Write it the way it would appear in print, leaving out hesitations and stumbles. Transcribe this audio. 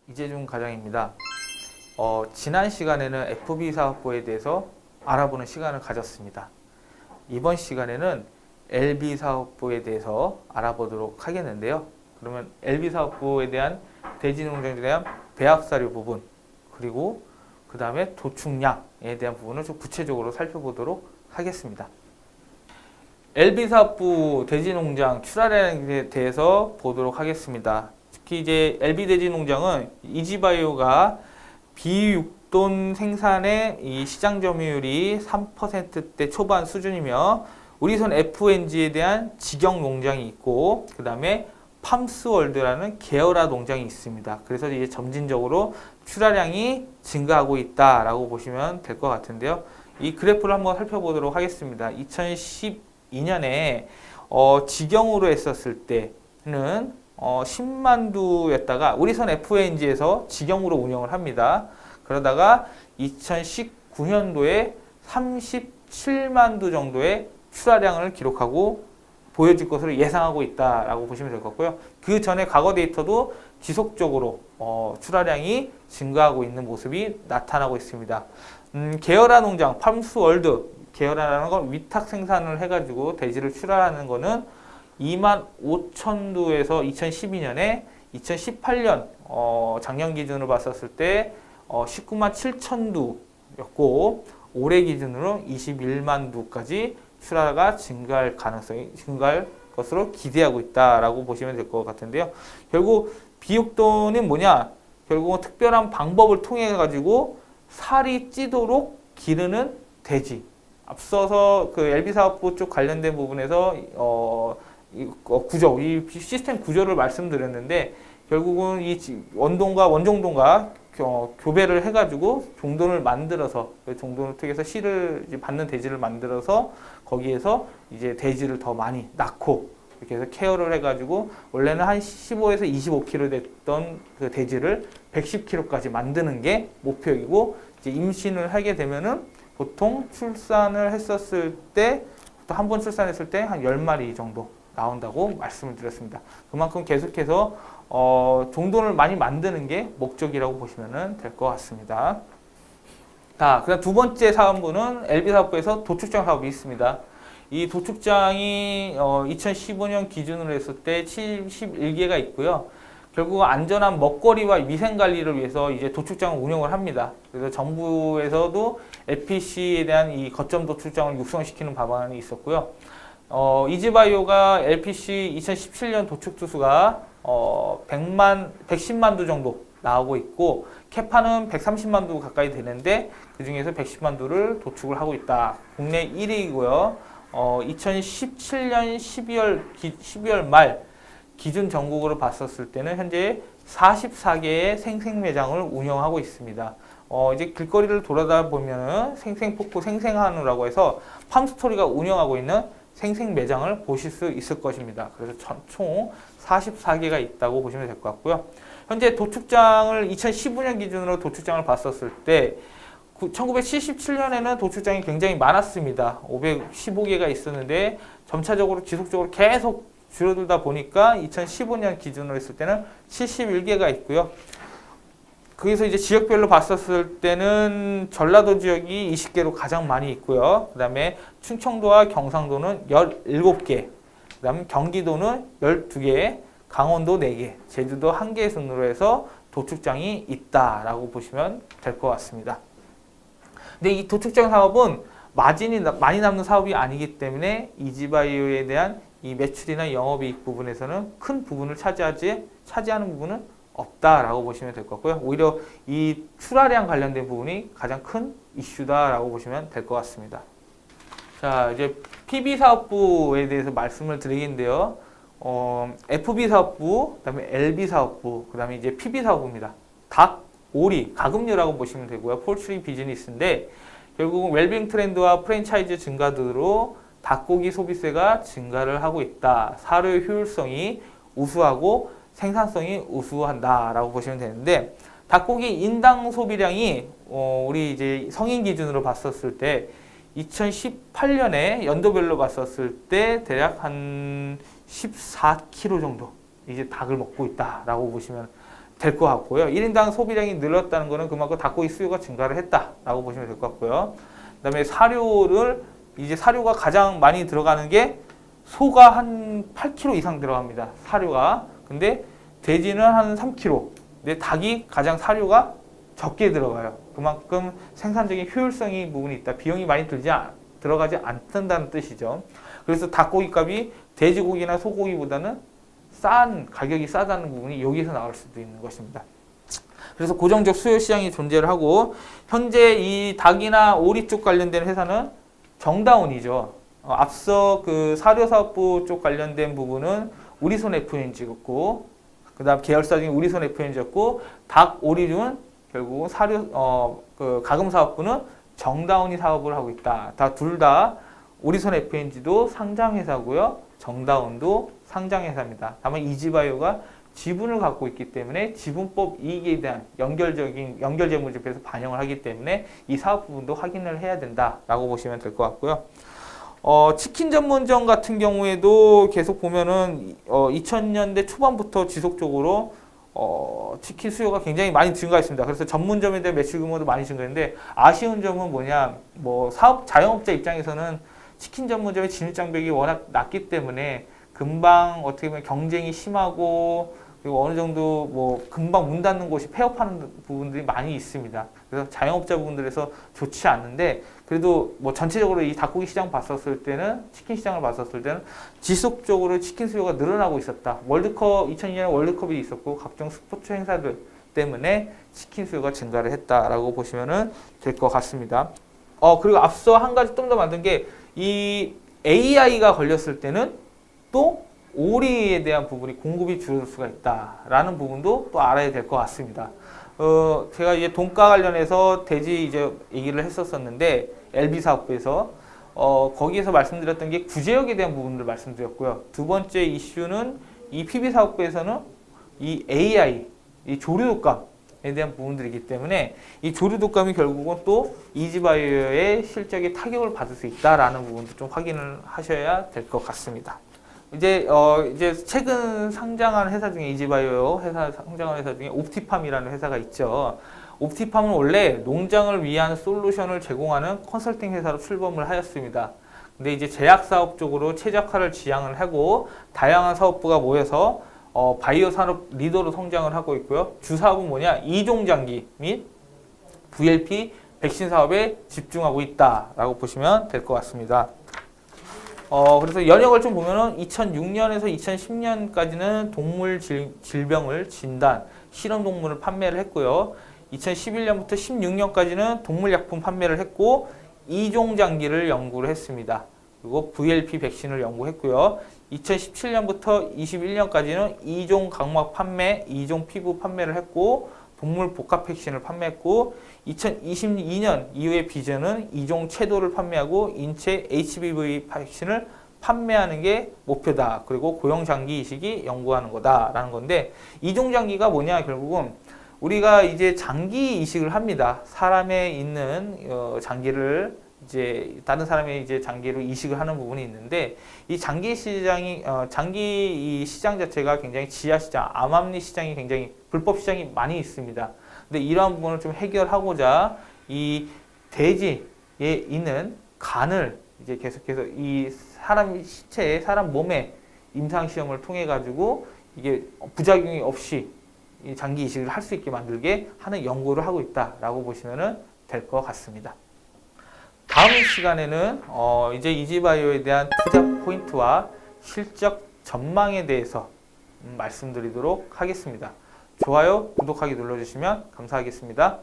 이재준 과장입니다. 지난 시간에는 FB 사업부에 대해서 알아보는 시간을 가졌습니다. 이번 시간에는 LB 사업부에 대해서 알아보도록 하겠는데요. 그러면 LB 사업부에 대한 대지농장에 대한 배합사료 부분, 그리고 그 다음에 도축량에 대한 부분을 좀 구체적으로 살펴보도록 하겠습니다. LB 사업부 대지농장 출하량에 대해서 보도록 하겠습니다. 특히 이제 LB 대지농장은 이지바이오가 비육돈 생산의 이 시장 점유율이 3%대 초반 수준이며 우리선 FNG에 대한 직영 농장이 있고 그 다음에 팜스월드라는 계열화 농장이 있습니다. 그래서 이제 점진적으로 출하량이 증가하고 있다라고 보시면 될 것 같은데요. 이 그래프를 한번 살펴보도록 하겠습니다. 2012년에 직영으로 했었을 때는 10만 두였다가 우리선 FNG에서 직영으로 운영을 합니다. 그러다가 2019년도에 37만 두 정도의 출하량을 기록하고 보여질 것으로 예상하고 있다라고 보시면 될 것 같고요. 그 전에 과거 데이터도 지속적으로 출하량이 증가하고 있는 모습이 나타나고 있습니다. 계열화 농장, 팜스월드 계열화라는 건 위탁 생산을 해가지고 대지를 출하하는 거는 2만 5천 두에서 2012년에 2018년 작년 기준으로 봤었을 때 19만 7천 두였고 올해 기준으로 21만 두까지 출하가 증가할 것으로 기대하고 있다라고 보시면 될 것 같은데요. 결국 비육돈은 뭐냐? 결국은 특별한 방법을 통해 가지고 살이 찌도록 기르는 돼지. 앞서서 그 LB 사업부 쪽 관련된 부분에서 구조, 이 시스템 구조를 말씀드렸는데 결국은 이 원동과 원종동과 교배를 해가지고 종돈을 만들어서 종돈을 통해서 씨를 받는 돼지를 만들어서 거기에서 이제 돼지를 더 많이 낳고 이렇게 해서 케어를 해가지고 원래는 한 15에서 25kg 됐던 그 돼지를 110kg까지 만드는 게 목표이고 이제 임신을 하게 되면은 보통 출산을 했었을 때 또 한 번 출산했을 때 한 10마리 정도 나온다고 말씀을 드렸습니다. 그만큼 계속해서 종돈을 많이 만드는 게 목적이라고 보시면 될 것 같습니다. 자, 그다음 두 번째 사업부는 LB 사업부에서 도축장 사업이 있습니다. 이 도축장이 2015년 기준으로 했을 때 71개가 있고요. 결국 안전한 먹거리와 위생 관리를 위해서 이제 도축장을 운영을 합니다. 그래서 정부에서도 LPC에 대한 이 거점 도축장을 육성시키는 방안이 있었고요. 이지바이오가 LPC 2017년 도축 두수가 110만 두 정도 나오고 있고 캐파는 130만 두 가까이 되는데 그 중에서 110만 두를 도축을 하고 있다. 국내 1위이고요. 2017년 12월 말 기준 전국으로 봤었을 때는 현재 44개의 생생 매장을 운영하고 있습니다. 이제 길거리를 돌아다 보면 생생폭포 생생한우라고 해서 팜스토리가 운영하고 있는 생생 매장을 보실 수 있을 것입니다. 그래서 총 44개가 있다고 보시면 될 것 같고요. 현재 도축장을 2015년 기준으로 도축장을 봤었을 때 1977년에는 도축장이 굉장히 많았습니다. 515개가 있었는데 점차적으로 지속적으로 계속 줄어들다 보니까 2015년 기준으로 했을 때는 71개가 있고요. 거기서 이제 지역별로 봤었을 때는 전라도 지역이 20개로 가장 많이 있고요. 그 다음에 충청도와 경상도는 17개, 그 다음에 경기도는 12개, 강원도 4개, 제주도 1개 순으로 해서 도축장이 있다라고 보시면 될 것 같습니다. 근데 이 도축장 사업은 마진이 많이 남는 사업이 아니기 때문에 이지바이오에 대한 이 매출이나 영업이익 부분에서는 큰 부분을 차지하는 부분은 없다라고 보시면 될 것 같고요. 오히려 이 출하량 관련된 부분이 가장 큰 이슈다라고 보시면 될 것 같습니다. 자, 이제 PB 사업부에 대해서 말씀을 드리겠는데요. FB 사업부, 그다음에 LB 사업부, 그다음에 이제 PB 사업부입니다. 닭, 오리, 가금류라고 보시면 되고요. 폴트리 비즈니스인데 결국은 웰빙 트렌드와 프랜차이즈 증가로 닭고기 소비세가 증가를 하고 있다. 사료 효율성이 우수하고 생산성이 우수한다라고 보시면 되는데 닭고기 인당 소비량이 우리 이제 성인 기준으로 봤었을 때 2018년에 연도별로 봤었을 때 대략 한 14kg 정도 이제 닭을 먹고 있다라고 보시면 될 것 같고요. 1인당 소비량이 늘었다는 것은 그만큼 닭고기 수요가 증가를 했다라고 보시면 될 것 같고요. 그다음에 사료가 가장 많이 들어가는 게 소가 한 8kg 이상 들어갑니다. 사료가. 근데 돼지는 한 3kg. 근데 닭이 가장 사료가 적게 들어가요. 그만큼 생산적인 효율성이 부분이 있다. 비용이 많이 들어가지 않는다는 뜻이죠. 그래서 닭고기 값이 돼지고기나 소고기보다는 가격이 싸다는 부분이 여기서 나올 수도 있는 것입니다. 그래서 고정적 수요 시장이 존재를 하고, 현재 이 닭이나 오리 쪽 관련된 회사는 정다운이죠. 앞서 그 사료사업부 쪽 관련된 부분은 우리손 FNG였고, 그 다음 계열사 중에 우리손 FNG였고, 닭, 오리류는 결국 그 가금사업부는 정다운이 사업을 하고 있다. 둘 다 우리손 FNG도 상장회사고요. 정다운도 상장회사입니다. 다만 이지바이오가 지분을 갖고 있기 때문에 지분법 이익에 대한 연결재무제표에서 반영을 하기 때문에 이 사업 부분도 확인을 해야 된다라고 보시면 될 것 같고요. 치킨 전문점 같은 경우에도 계속 보면은 2000년대 초반부터 지속적으로 치킨 수요가 굉장히 많이 증가했습니다. 그래서 전문점에 대한 매출 규모도 많이 증가했는데, 아쉬운 점은 뭐냐, 자영업자 입장에서는 치킨 전문점의 진입장벽이 워낙 낮기 때문에 금방 어떻게 보면 경쟁이 심하고, 그리고 어느 정도 금방 문 닫는 곳이 폐업하는 부분들이 많이 있습니다. 그래서 자영업자 부분들에서 좋지 않는데, 그래도 전체적으로 이 닭고기 시장 봤었을 때는, 치킨 시장을 봤었을 때는 지속적으로 치킨 수요가 늘어나고 있었다. 2002년에 월드컵이 있었고 각종 스포츠 행사들 때문에 치킨 수요가 증가를 했다라고 보시면 될 것 같습니다. 그리고 앞서 한 가지 좀 더 만든 게, 이 AI가 걸렸을 때는 또 오리에 대한 부분이 공급이 줄어들 수가 있다라는 부분도 또 알아야 될 것 같습니다. 제가 이제 돈가 관련해서 돼지 이제 얘기를 했었었는데, LB 사업부에서 거기에서 말씀드렸던 게 구제역에 대한 부분을 말씀드렸고요. 두 번째 이슈는 이 PB 사업부에서는 이 AI, 이 조류독감에 대한 부분들이기 때문에, 이 조류독감이 결국은 또 이지바이오의 실적에 타격을 받을 수 있다라는 부분도 좀 확인을 하셔야 될 것 같습니다. 이제 최근 상장한 회사 중에 이지바이오 상장한 회사 중에 옵티팜이라는 회사가 있죠. 옵티팜은 원래 농장을 위한 솔루션을 제공하는 컨설팅 회사로 출범을 하였습니다. 근데 이제 제약 사업 쪽으로 최적화를 지향을 하고 다양한 사업부가 모여서 바이오 산업 리더로 성장을 하고 있고요. 주 사업은 뭐냐? 이종장기 및 VLP 백신 사업에 집중하고 있다라고 보시면 될 것 같습니다. 그래서 연역을 좀 보면은 2006년에서 2010년까지는 동물 질병을 진단, 실험 동물을 판매를 했고요. 2011년부터 16년까지는 동물약품 판매를 했고, 이종장기를 연구를 했습니다. 그리고 VLP 백신을 연구했고요. 2017년부터 21년까지는 이종 각막 판매, 이종 피부 판매를 했고, 동물 복합 백신을 판매했고, 2022년 이후의 비전은 이종 채도를 판매하고 인체 HBV 백신을 판매하는 게 목표다. 그리고 고형 장기 이식이 연구하는 거다라는 건데, 이종 장기가 뭐냐? 결국은 우리가 이제 장기 이식을 합니다. 사람에 있는 장기를 이제 다른 사람의 이제 장기로 이식을 하는 부분이 있는데, 이 장기 시장이 장기 이 시장 자체가 굉장히 지하 시장, 암암리 시장이 굉장히 불법 시장이 많이 있습니다. 근데 이러한 부분을 좀 해결하고자 이 돼지에 있는 간을 이제 계속해서 이 사람 시체에, 사람 몸에 임상 시험을 통해 가지고 이게 부작용이 없이 이 장기 이식을 할 수 있게 만들게 하는 연구를 하고 있다라고 보시면 될 것 같습니다. 다음 시간에는 이제 이지바이오에 대한 투자 포인트와 실적 전망에 대해서 말씀드리도록 하겠습니다. 좋아요, 구독하기 눌러주시면 감사하겠습니다.